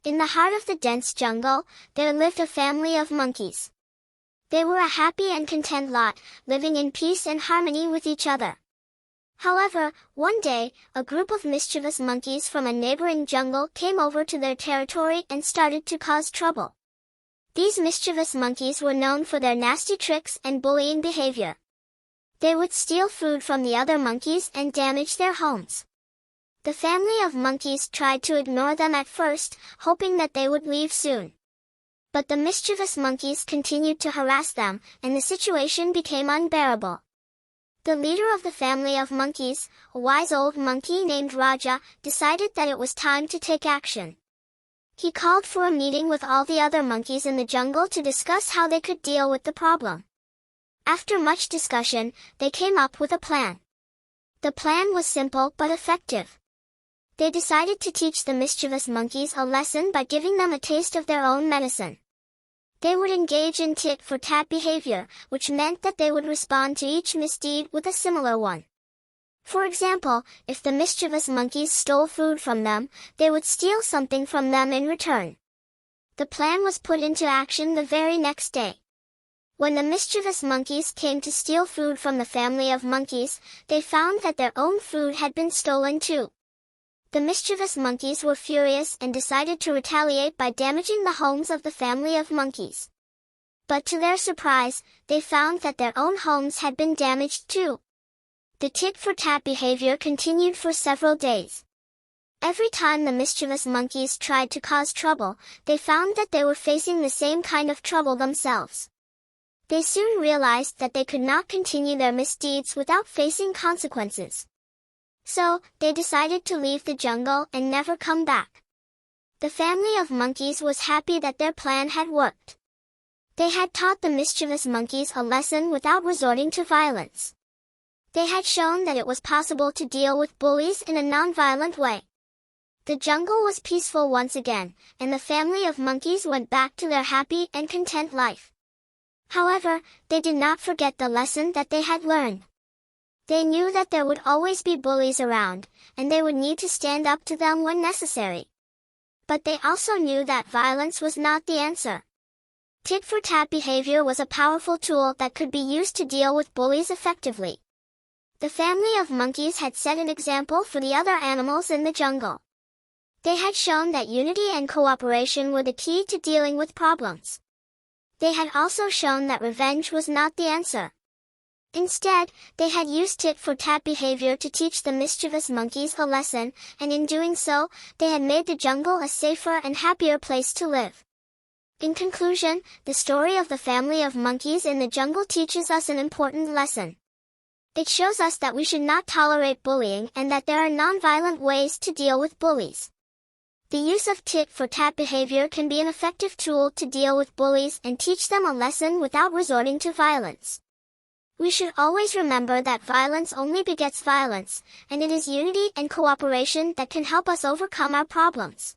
In the heart of the dense jungle, there lived a family of monkeys. They were a happy and content lot, living in peace and harmony with each other. However, one day, a group of mischievous monkeys from a neighboring jungle came over to their territory and started to cause trouble. These mischievous monkeys were known for their nasty tricks and bullying behavior. They would steal food from the other monkeys and damage their homes. The family of monkeys tried to ignore them at first, hoping that they would leave soon. But the mischievous monkeys continued to harass them, and the situation became unbearable. The leader of the family of monkeys, a wise old monkey named Raja, decided that it was time to take action. He called for a meeting with all the other monkeys in the jungle to discuss how they could deal with the problem. After much discussion, they came up with a plan. The plan was simple but effective. They decided to teach the mischievous monkeys a lesson by giving them a taste of their own medicine. They would engage in tit-for-tat behavior, which meant that they would respond to each misdeed with a similar one. For example, if the mischievous monkeys stole food from them, they would steal something from them in return. The plan was put into action the very next day. When the mischievous monkeys came to steal food from the family of monkeys, they found that their own food had been stolen too. The mischievous monkeys were furious and decided to retaliate by damaging the homes of the family of monkeys. But to their surprise, they found that their own homes had been damaged too. The tit-for-tat behavior continued for several days. Every time the mischievous monkeys tried to cause trouble, they found that they were facing the same kind of trouble themselves. They soon realized that they could not continue their misdeeds without facing consequences. So, they decided to leave the jungle and never come back. The family of monkeys was happy that their plan had worked. They had taught the mischievous monkeys a lesson without resorting to violence. They had shown that it was possible to deal with bullies in a non-violent way. The jungle was peaceful once again, and the family of monkeys went back to their happy and content life. However, they did not forget the lesson that they had learned. They knew that there would always be bullies around, and they would need to stand up to them when necessary. But they also knew that violence was not the answer. Tit-for-tat behavior was a powerful tool that could be used to deal with bullies effectively. The family of monkeys had set an example for the other animals in the jungle. They had shown that unity and cooperation were the key to dealing with problems. They had also shown that revenge was not the answer. Instead, they had used tit-for-tat behavior to teach the mischievous monkeys a lesson, and in doing so, they had made the jungle a safer and happier place to live. In conclusion, the story of the family of monkeys in the jungle teaches us an important lesson. It shows us that we should not tolerate bullying and that there are non-violent ways to deal with bullies. The use of tit-for-tat behavior can be an effective tool to deal with bullies and teach them a lesson without resorting to violence. We should always remember that violence only begets violence, and it is unity and cooperation that can help us overcome our problems.